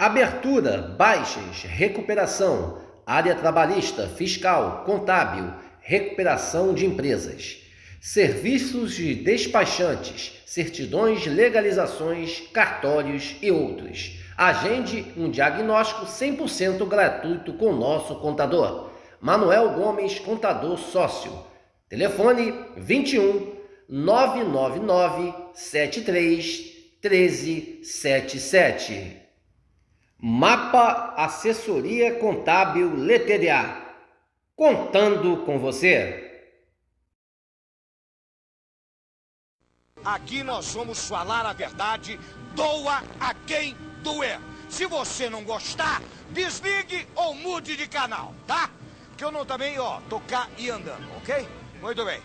Abertura, baixas, recuperação, área trabalhista, fiscal, contábil, recuperação de empresas. Serviços de despachantes, certidões, legalizações, cartórios e outros. Agende um diagnóstico 100% gratuito com nosso contador. Manuel Gomes, contador sócio. Telefone 21 999 73 1377. Mapa Assessoria Contábil LTDA. Contando com você. Aqui nós vamos falar a verdade, doa a quem doer. Se você não gostar, desligue ou mude de canal, tá? Que eu não também, tocar e andando, ok? Muito bem.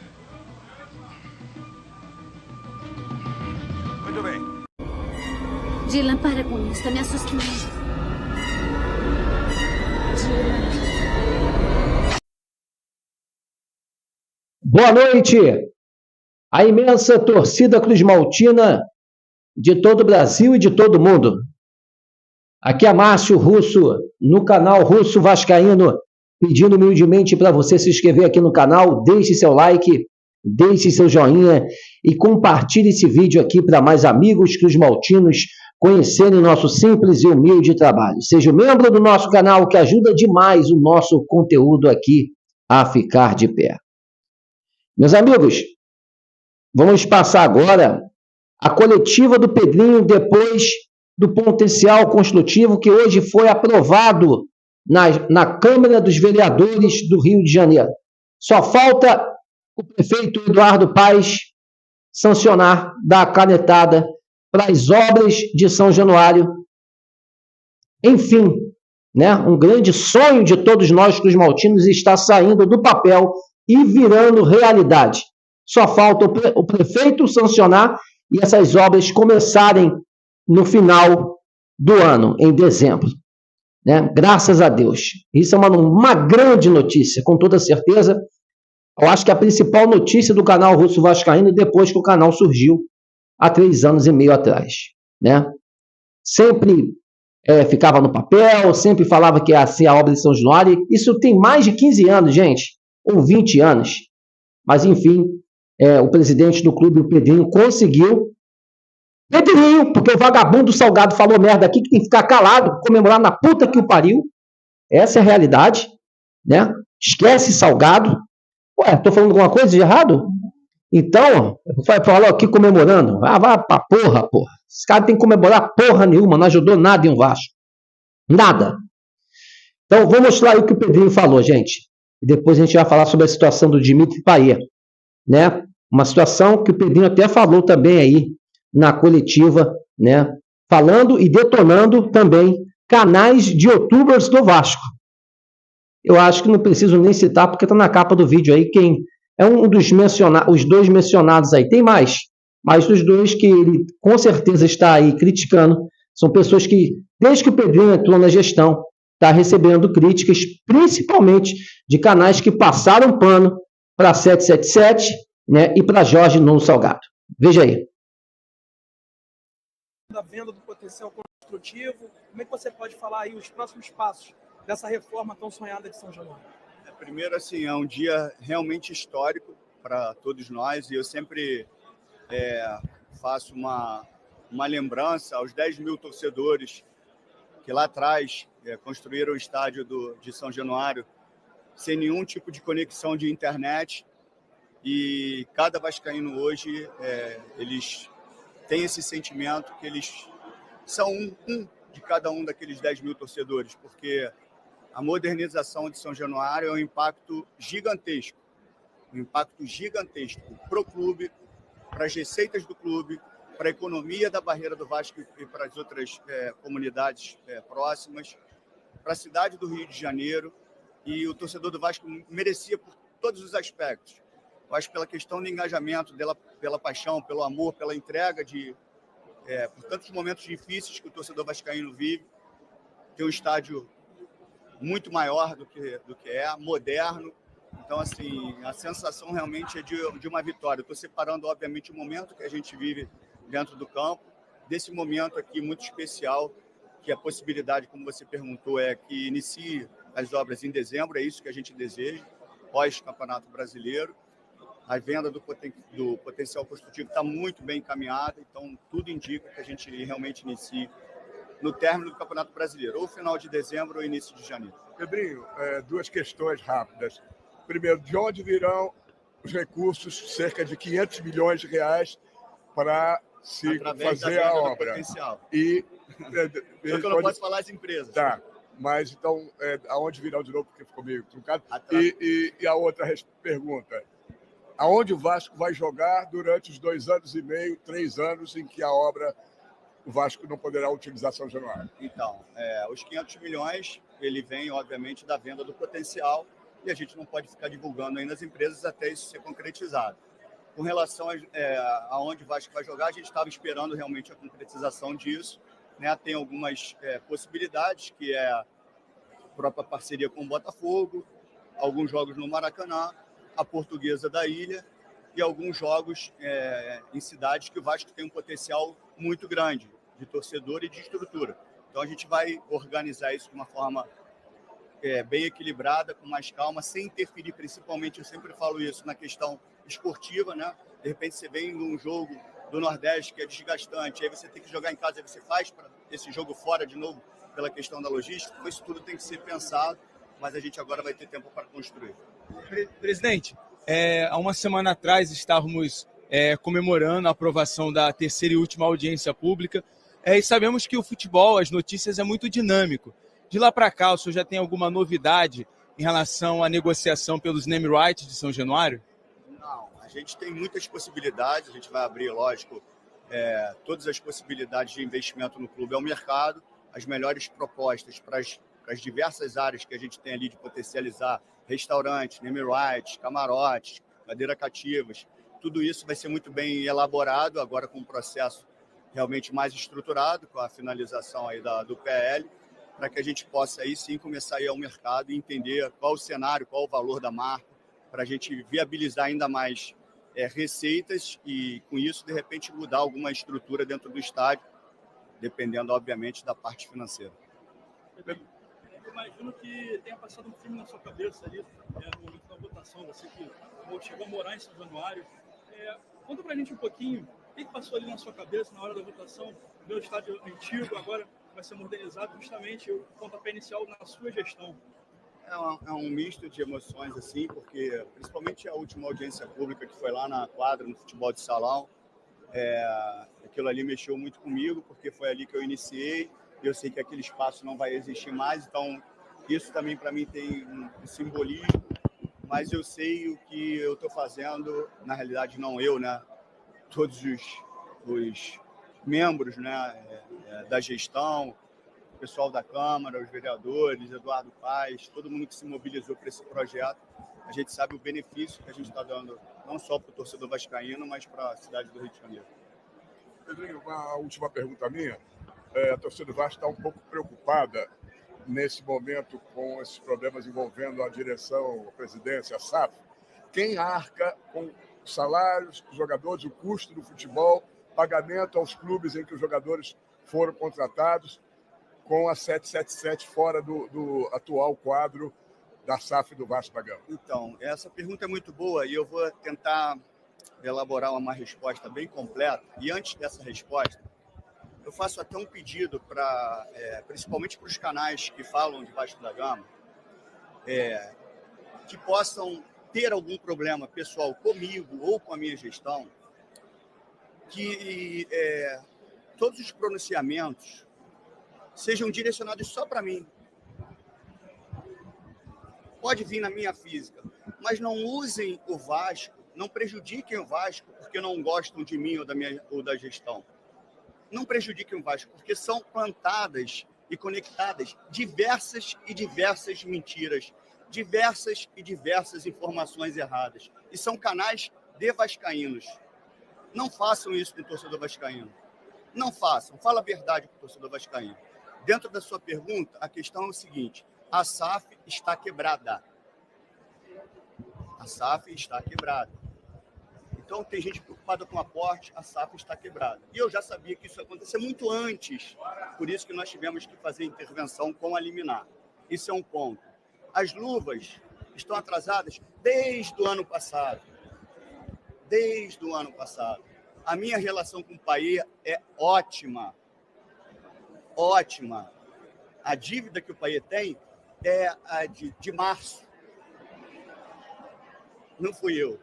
Muito bem. Dylan, para com isso, tá me assustando. Dylan. Boa noite, a imensa torcida cruzmaltina de todo o Brasil e de todo o mundo. Aqui é Márcio Russo, no canal Russo Vascaíno, pedindo humildemente para você se inscrever aqui no canal, deixe seu like, deixe seu joinha e compartilhe esse vídeo aqui para mais amigos cruzmaltinos conhecerem nosso simples e humilde trabalho. Seja membro do nosso canal, que ajuda demais o nosso conteúdo aqui a ficar de pé. Meus amigos, vamos passar agora a coletiva do Pedrinho depois do potencial construtivo que hoje foi aprovado na Câmara dos Vereadores do Rio de Janeiro. Só falta o prefeito Eduardo Paes sancionar, dar a canetada para as obras de São Januário. Enfim, né, um grande sonho de todos nós cruzmaltinos está saindo do papel e virando realidade. Só falta o prefeito sancionar e essas obras começarem no final do ano, em dezembro. Né? Graças a Deus. Isso é uma grande notícia, com toda certeza. Eu acho que a principal notícia do canal Russo Vascaíno depois que o canal surgiu há 3 anos e meio atrás. Né? Sempre ficava no papel, sempre falava que ia ser a obra de São Januário. Isso tem mais de 15 anos, gente, ou 20 anos. Mas, enfim, o presidente do clube, o Pedrinho, conseguiu. Pedrinho, porque o vagabundo Salgado falou merda aqui, que tem que ficar calado, comemorar na puta que o pariu. Essa é a realidade. Né? Esquece Salgado. Ué, tô falando alguma coisa de errado? Então, vai falar aqui comemorando. Ah, vai pra porra. Esse cara tem que comemorar porra nenhuma, não ajudou nada em um Vasco. Nada. Então, vou mostrar aí o que o Pedrinho falou, gente. E depois a gente vai falar sobre a situação do Dimitri Payet. Né? Uma situação que o Pedrinho até falou também aí na coletiva, né? Falando e detonando também canais de youtubers do Vasco. Eu acho que não preciso nem citar, porque está na capa do vídeo aí quem é um dos os dois mencionados aí. Tem mais, mas dos dois que ele com certeza está aí criticando, são pessoas que, desde que o Pedrinho entrou na gestão, está recebendo críticas, principalmente de canais que passaram pano para 777, né, e para Jorge Nuno Salgado. Veja aí. Da venda do potencial construtivo, como é que você pode falar aí os próximos passos dessa reforma tão sonhada de São Januário? Primeiro, assim, é um dia realmente histórico para todos nós e eu sempre faço uma lembrança aos 10 mil torcedores que lá atrás construíram o estádio de São Januário sem nenhum tipo de conexão de internet, e cada vascaíno hoje, eles têm esse sentimento que eles são um de cada um daqueles 10 mil torcedores, porque a modernização de São Januário é um impacto gigantesco para o clube, para as receitas do clube, para a economia da Barreira do Vasco e para as outras comunidades próximas, para a cidade do Rio de Janeiro, e o torcedor do Vasco merecia por todos os aspectos. Eu acho que pela questão do engajamento, pela paixão, pelo amor, pela entrega por tantos momentos difíceis que o torcedor vascaíno vive, tem um estádio muito maior do que moderno. Então, assim, a sensação realmente é de uma vitória. Estou separando, obviamente, o momento que a gente vive dentro do campo, desse momento aqui muito especial, que a possibilidade, como você perguntou, é que inicie as obras em dezembro, é isso que a gente deseja, pós-Campeonato Brasileiro. A venda do potencial construtivo está muito bem encaminhada, então tudo indica que a gente realmente inicie no término do Campeonato Brasileiro, ou final de dezembro ou início de janeiro. Pedrinho, duas questões rápidas. Primeiro, de onde virão os recursos, cerca de 500 milhões de reais, para se através fazer da a venda do obra? potencial. E eu não posso falar as empresas. Tá, mas então, aonde virão de novo, porque ficou meio truncado? E a outra pergunta, aonde o Vasco vai jogar durante os 2 anos e meio, 3 anos em que a obra, o Vasco não poderá utilizar São Januário? Então, os 500 milhões, ele vem, obviamente, da venda do potencial, e a gente não pode ficar divulgando ainda as empresas até isso ser concretizado. Com relação aonde o Vasco vai jogar, a gente estava esperando realmente a concretização disso, né? Tem algumas possibilidades, que é a própria parceria com o Botafogo, alguns jogos no Maracanã, a Portuguesa da Ilha e alguns jogos em cidades que o Vasco tem um potencial muito grande de torcedor e de estrutura. Então a gente vai organizar isso de uma forma bem equilibrada, com mais calma, sem interferir, principalmente, eu sempre falo isso, na questão esportiva, né? De repente você vem num jogo do Nordeste que é desgastante, aí você tem que jogar em casa, aí você faz para esse jogo fora de novo pela questão da logística, então isso tudo tem que ser pensado, mas a gente agora vai ter tempo para construir. Presidente, há uma semana atrás estávamos comemorando a aprovação da terceira e última audiência pública, e sabemos que o futebol, as notícias, é muito dinâmico. De lá para cá, o senhor já tem alguma novidade em relação à negociação pelos name rights de São Januário? Não, a gente tem muitas possibilidades, a gente vai abrir, lógico, todas as possibilidades de investimento no clube ao mercado, as melhores propostas para as diversas áreas que a gente tem ali de potencializar, restaurantes, name rights, camarotes, cadeira cativas, tudo isso vai ser muito bem elaborado, agora com um processo realmente mais estruturado, com a finalização aí do PL, para que a gente possa aí sim começar a ir ao mercado e entender qual o cenário, qual o valor da marca, para a gente viabilizar ainda mais receitas e, com isso, de repente, mudar alguma estrutura dentro do estádio, dependendo, obviamente, da parte financeira. Eu imagino que tenha passado um filme na sua cabeça ali, no momento da votação, você que chegou a morar em São Januário. Conta pra gente um pouquinho, o que passou ali na sua cabeça na hora da votação, ver o estádio antigo, agora vai ser modernizado, justamente o pontapé inicial na sua gestão. É um misto de emoções, assim, porque principalmente a última audiência pública que foi lá na quadra, no futebol de salão, aquilo ali mexeu muito comigo, porque foi ali que eu iniciei, e eu sei que aquele espaço não vai existir mais, então isso também para mim tem um simbolismo, mas eu sei o que eu estou fazendo, na realidade não eu, né? Todos os membros, né, da gestão, o pessoal da Câmara, os vereadores, Eduardo Paes, todo mundo que se mobilizou para esse projeto, a gente sabe o benefício que a gente está dando, não só para o torcedor vascaíno, mas para a cidade do Rio de Janeiro. Pedrinho, uma última pergunta minha. A torcida do Vasco está um pouco preocupada nesse momento com esses problemas envolvendo a direção, a presidência, a SAF. Quem arca com os salários dos jogadores, o custo do futebol, pagamento aos clubes em que os jogadores foram contratados, com a 777 fora do atual quadro da SAF do Vasco da Gama? Então, essa pergunta é muito boa e eu vou tentar elaborar uma resposta bem completa. E antes dessa resposta, eu faço até um pedido, principalmente para os canais que falam de Vasco da Gama, que possam ter algum problema pessoal comigo ou com a minha gestão, que todos os pronunciamentos sejam direcionados só para mim. Pode vir na minha física, mas não usem o Vasco, não prejudiquem o Vasco porque não gostam de mim ou da gestão. Não prejudiquem o Vasco porque são plantadas e conectadas diversas mentiras, diversas informações erradas. E são canais de vascaínos. Não façam isso com o torcedor vascaíno. Não façam. Fala a verdade com o torcedor vascaíno. Dentro da sua pergunta, a questão é o seguinte: a SAF está quebrada. A SAF está quebrada. Então, tem gente preocupada com o aporte, a SAF está quebrada. E eu já sabia que isso ia acontecer muito antes Por isso que nós tivemos que fazer intervenção com a liminar. Isso é um ponto. As luvas estão atrasadas desde o ano passado. Desde o ano passado. A minha relação com o país é ótima. Ótima. A dívida que o país tem é a de março. Não fui eu.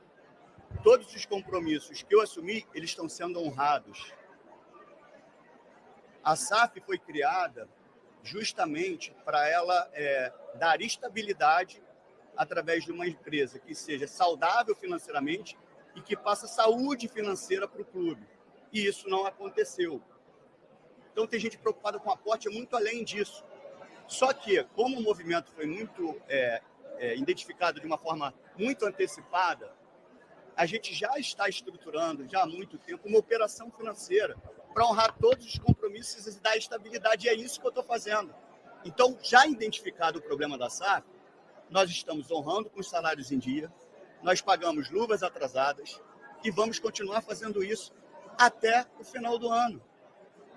Todos os compromissos que eu assumi, eles estão sendo honrados. A SAF foi criada justamente para ela dar estabilidade através de uma empresa que seja saudável financeiramente e que passe saúde financeira para o clube. E isso não aconteceu. Então, tem gente preocupada com o aporte, é muito além disso. Só que, como o movimento foi muito identificado de uma forma muito antecipada, a gente já está estruturando, já há muito tempo, uma operação financeira para honrar todos os compromissos e dar estabilidade. E é isso que eu estou fazendo. Então, já identificado o problema da SAF, nós estamos honrando com os salários em dia, nós pagamos luvas atrasadas e vamos continuar fazendo isso até o final do ano.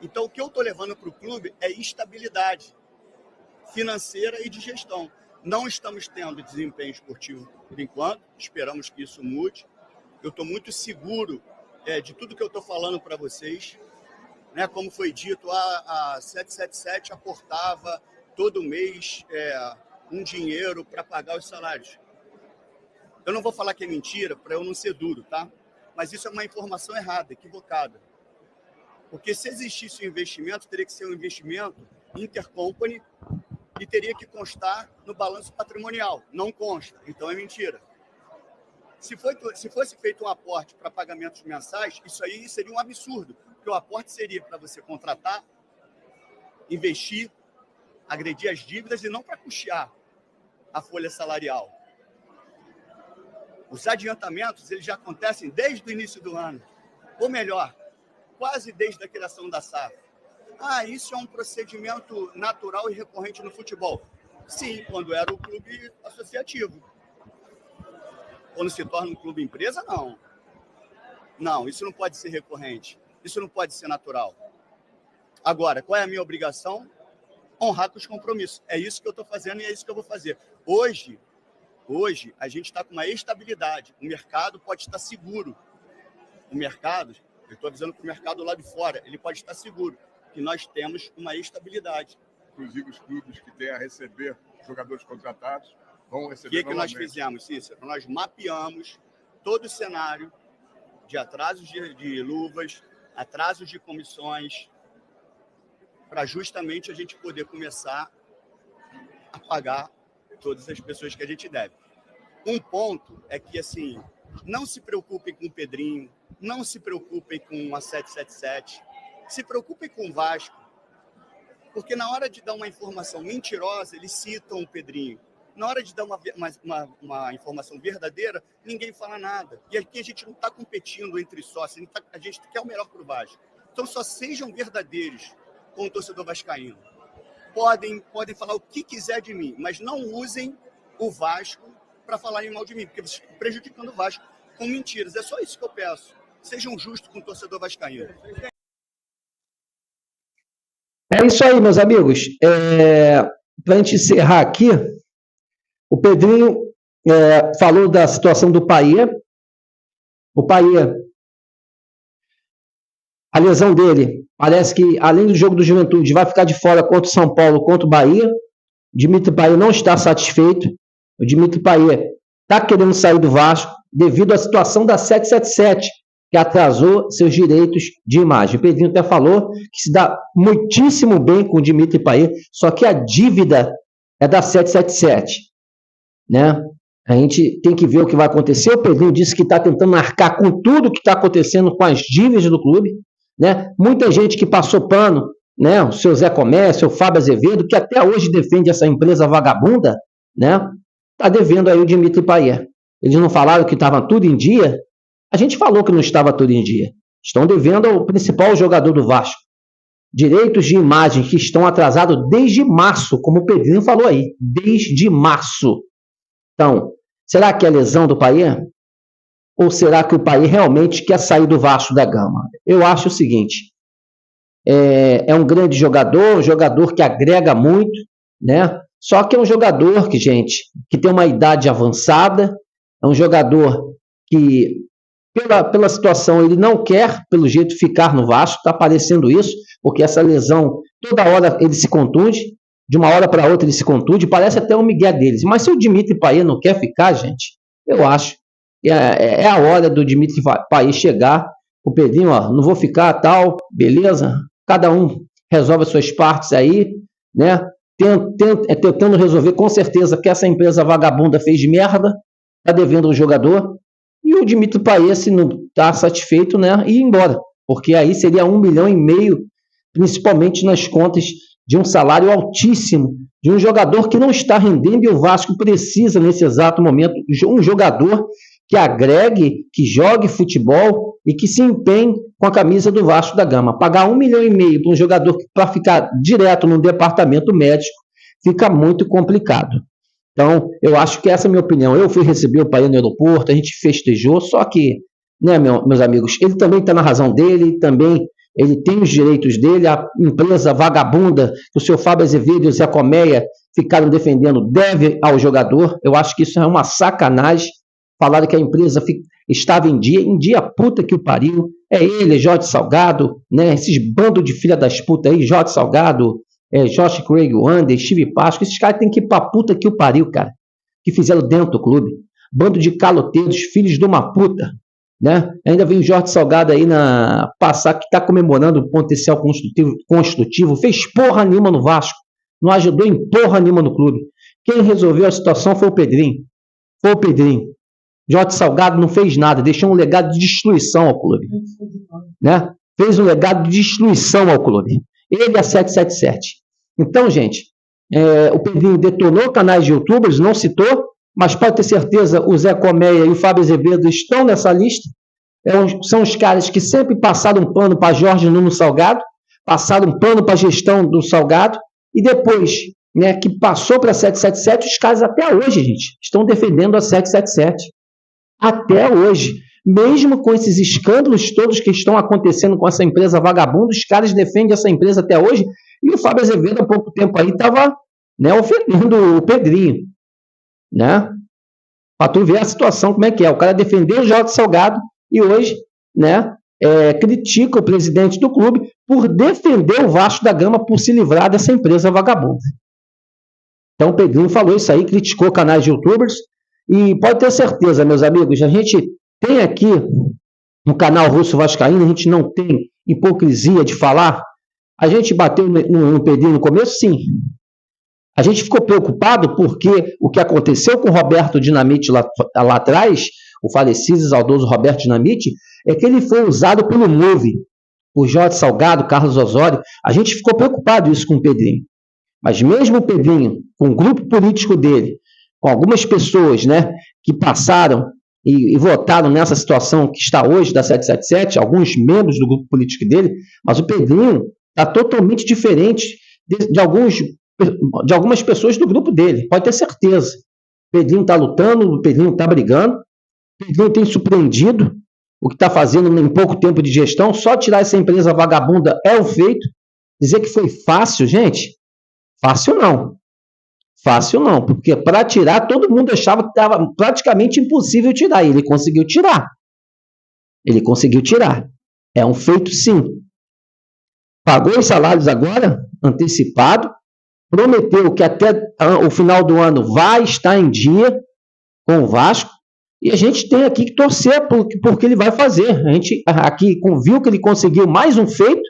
Então, o que eu estou levando para o clube é estabilidade financeira e de gestão. Não estamos tendo desempenho esportivo por enquanto, esperamos que isso mude. Eu estou muito seguro de tudo que eu estou falando para vocês. Né? Como foi dito, a 777 aportava todo mês um dinheiro para pagar os salários. Eu não vou falar que é mentira, para eu não ser duro, tá? Mas isso é uma informação errada, equivocada. Porque se existisse um investimento, teria que ser um investimento intercompany e teria que constar no balanço patrimonial. Não consta, então é mentira. Se fosse feito um aporte para pagamentos mensais, isso aí seria um absurdo, porque o aporte seria para você contratar, investir, agredir as dívidas e não para custear a folha salarial. Os adiantamentos eles já acontecem desde o início do ano, ou melhor, quase desde a criação da SAF. Isso é um procedimento natural e recorrente no futebol. Sim, quando era o clube associativo. Quando se torna um clube empresa, não. Não, isso não pode ser recorrente. Isso não pode ser natural. Agora, qual é a minha obrigação? Honrar com os compromissos. É isso que eu estou fazendo e é isso que eu vou fazer. Hoje a gente está com uma estabilidade. O mercado pode estar seguro. O mercado, eu estou avisando para o mercado lá de fora, ele pode estar seguro que nós temos uma estabilidade. Inclusive os clubes que têm a receber jogadores contratados vão receber. O que nós fizemos, Cícero? Nós mapeamos todo o cenário de atrasos de luvas, atrasos de comissões, para justamente a gente poder começar a pagar todas as pessoas que a gente deve. Um ponto é que, assim, não se preocupem com o Pedrinho, não se preocupem com a 777, se preocupem com o Vasco, porque na hora de dar uma informação mentirosa, eles citam o Pedrinho. Na hora de dar uma informação verdadeira, ninguém fala nada. E aqui a gente não está competindo entre sócios, a gente quer o melhor para o Vasco. Então, só sejam verdadeiros com o torcedor vascaíno. Podem falar o que quiser de mim, mas não usem o Vasco para falarem mal de mim, porque vocês estão prejudicando o Vasco com mentiras. É só isso que eu peço. Sejam justos com o torcedor vascaíno. É isso aí, meus amigos. Para a gente encerrar aqui, o Pedrinho falou da situação do Payet. O Payet, a lesão dele, parece que, além do jogo do Juventude, vai ficar de fora contra o São Paulo, contra o Bahia. O Dimitri Payet não está satisfeito. O Dimitri Payet está querendo sair do Vasco devido à situação da 777, que atrasou seus direitos de imagem. O Pedrinho até falou que se dá muitíssimo bem com o Dimitri Payet, só que a dívida é da 777. Né? A gente tem que ver o que vai acontecer. O Pedrinho disse que está tentando arcar com tudo que está acontecendo com as dívidas do clube. Né? Muita gente que passou pano, né? O seu Zé Comércio, o Fábio Azevedo, que até hoje defende essa empresa vagabunda, né? Está devendo aí o Dimitri Payet. Eles não falaram que estava tudo em dia? A gente falou que não estava tudo em dia. Estão devendo ao principal jogador do Vasco. Direitos de imagem que estão atrasados desde março, como o Pedrinho falou aí, desde março. Então, será que é lesão do Payet? Ou será que o Payet realmente quer sair do Vasco da Gama? Eu acho o seguinte, é um grande jogador, um jogador que agrega muito, né? Só que é um jogador que, gente, que tem uma idade avançada, é um jogador que, pela situação, ele não quer, pelo jeito, ficar no Vasco, está parecendo isso, porque essa lesão, toda hora ele se contunde, de uma hora para outra ele se contunde, parece até um migué deles. Mas se o Dimitri Payet não quer ficar, gente, eu acho que é a hora do Dimitri Payet chegar, o Pedrinho, ó, não vou ficar, tal, beleza? Cada um resolve as suas partes aí, né? Tentando resolver, com certeza, que essa empresa vagabunda fez merda, está devendo o jogador, e o Dimitri Payet, se não está satisfeito, né, ir embora, porque aí seria 1,5 milhão, principalmente nas contas de um salário altíssimo, de um jogador que não está rendendo, e o Vasco precisa, nesse exato momento, um jogador que agregue, que jogue futebol e que se empenhe com a camisa do Vasco da Gama. Pagar 1,5 milhão para um jogador para ficar direto no departamento médico fica muito complicado. Então, eu acho que essa é a minha opinião. Eu fui receber o Payet no aeroporto, a gente festejou, só que, né, meus amigos, ele também está na razão dele, também ele tem os direitos dele, a empresa vagabunda que o seu Fábio Azevedo e o Zé Colmeia ficaram defendendo deve ao jogador. Eu acho que isso é uma sacanagem. Falaram que a empresa estava em dia puta que o pariu. É ele, Jorge Salgado, né? Esses bandos de filha das putas aí, Jorge Salgado, Josh Craig Wander, Steve Pasco, esses caras têm que ir pra puta que o pariu, cara, que fizeram dentro do clube. Bando de caloteiros, filhos de uma puta, né? Ainda vem o Jorge Salgado aí que tá comemorando o potencial construtivo, fez porra nenhuma no Vasco, não ajudou em porra nenhuma no clube. Quem resolveu a situação foi o Pedrinho. Jorge Salgado não fez nada, deixou um legado de destruição ao clube, né? Fez um legado de destruição ao clube. Ele e a 777. Então, gente, o Pedrinho detonou canais de youtubers, não citou, mas pode ter certeza, o Zé Colmeia e o Fábio Azevedo estão nessa lista. São os caras que sempre passaram um pano para Jorge Nuno Salgado, passaram um pano para a gestão do Salgado, e depois, né, que passou para a 777, os caras até hoje, gente, estão defendendo a 777. Até hoje. Mesmo com esses escândalos todos que estão acontecendo com essa empresa vagabunda, os caras defendem essa empresa até hoje, e o Fábio Azevedo, há pouco tempo aí, estava, né, ofendendo o Pedrinho, né? Para tu ver a situação como é que é. O cara defendeu o Jorge Salgado e hoje, né, critica o presidente do clube por defender o Vasco da Gama por se livrar dessa empresa vagabunda. Então o Pedrinho falou isso aí, criticou canais de youtubers, e pode ter certeza, meus amigos, a gente tem aqui no canal Russo Vascaíno, a gente não tem hipocrisia de falar. A gente bateu no Pedrinho no começo, sim. A gente ficou preocupado porque o que aconteceu com o Roberto Dinamite lá atrás, o falecido e saudoso Roberto Dinamite, é que ele foi usado pelo Move, o Jorge Salgado, Carlos Osório. A gente ficou preocupado isso com o Pedrinho. Mas mesmo o Pedrinho, com o grupo político dele, com algumas pessoas, né, que passaram e votaram nessa situação que está hoje da 777, alguns membros do grupo político dele, mas o Pedrinho está totalmente diferente de algumas pessoas do grupo dele, pode ter certeza. O Pedrinho está lutando, o Pedrinho está brigando, o Pedrinho tem surpreendido o que está fazendo em pouco tempo de gestão. Só tirar essa empresa vagabunda é o feito. Dizer que foi fácil, gente, fácil não. Fácil não, porque para tirar, todo mundo achava que estava praticamente impossível tirar, e ele conseguiu tirar. Ele conseguiu tirar. É um feito, sim. Pagou os salários agora, antecipado, prometeu que até o final do ano vai estar em dia com o Vasco, e a gente tem aqui que torcer por que ele vai fazer. A gente aqui viu que ele conseguiu mais um feito,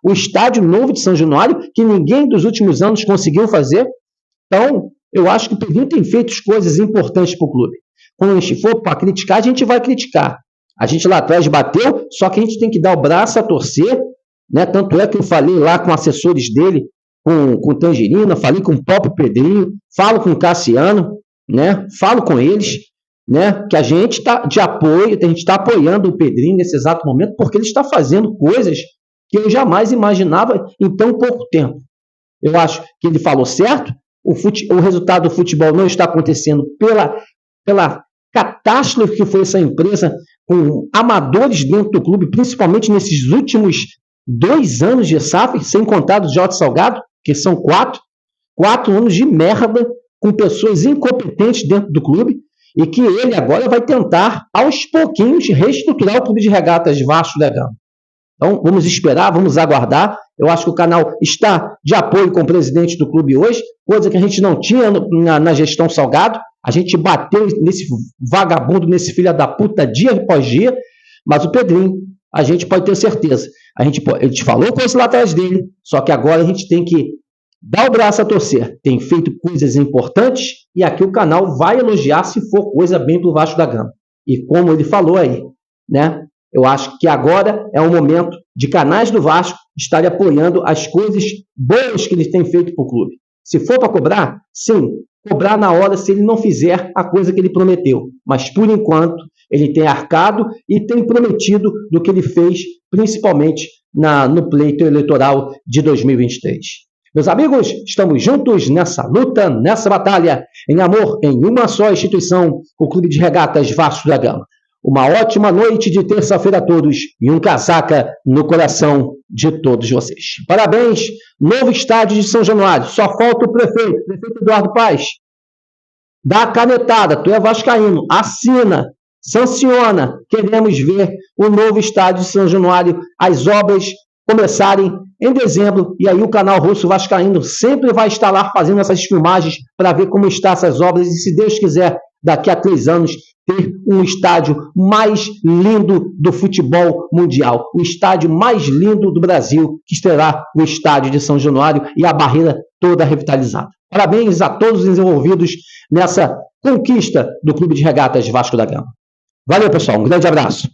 o estádio novo de São Januário, que ninguém dos últimos anos conseguiu fazer. Então, eu acho que o Pedrinho tem feito coisas importantes para o clube. Quando a gente for para criticar, a gente vai criticar. A gente lá atrás bateu, só que a gente tem que dar o braço a torcer, né? Tanto é que eu falei lá com assessores dele, com o Tangerina, falei com o próprio Pedrinho, falo com o Cassiano, né? Falo com eles, né? Que a gente está de apoio, a gente está apoiando o Pedrinho nesse exato momento, porque ele está fazendo coisas que eu jamais imaginava em tão pouco tempo. Eu acho que ele falou certo. O resultado do futebol não está acontecendo pela catástrofe que foi essa empresa, com amadores dentro do clube, principalmente nesses últimos 2 anos de SAF, sem contar do Jorge Salgado, que são 4 anos de merda, com pessoas incompetentes dentro do clube, e que ele agora vai tentar, aos pouquinhos, reestruturar o Clube de Regatas Vasco da Gama. Então, vamos esperar, vamos aguardar. Eu acho que o canal está de apoio com o presidente do clube hoje, coisa que a gente não tinha na gestão Salgado. A gente bateu nesse vagabundo, nesse filho da puta, dia após dia, mas o Pedrinho, a gente pode ter certeza. Ele falou com esse lá atrás dele, só que agora a gente tem que dar o braço a torcer. Tem feito coisas importantes e aqui o canal vai elogiar se for coisa bem pro Vasco da Gama. E como ele falou aí, né? Eu acho que agora é o momento de canais do Vasco estarem apoiando as coisas boas que eles têm feito para o clube. Se for para cobrar, sim, cobrar na hora se ele não fizer a coisa que ele prometeu. Mas, por enquanto, ele tem arcado e tem prometido do que ele fez, principalmente no pleito eleitoral de 2023. Meus amigos, estamos juntos nessa luta, nessa batalha, em amor, em uma só instituição, o Clube de Regatas Vasco da Gama. Uma ótima noite de terça-feira a todos e um casaca no coração de todos vocês. Parabéns, novo estádio de São Januário. Só falta o prefeito Eduardo Paes. Dá a canetada, tu é vascaíno, assina, sanciona. Queremos ver o novo estádio de São Januário, as obras começarem em dezembro, e aí o canal Russo Vascaíno sempre vai estar lá fazendo essas filmagens para ver como estão essas obras, e se Deus quiser, daqui a 3 anos, ter um estádio mais lindo do futebol mundial, o estádio mais lindo do Brasil, que será o estádio de São Januário e a barreira toda revitalizada. Parabéns a todos os envolvidos nessa conquista do Clube de Regatas Vasco da Gama. Valeu, pessoal, um grande abraço.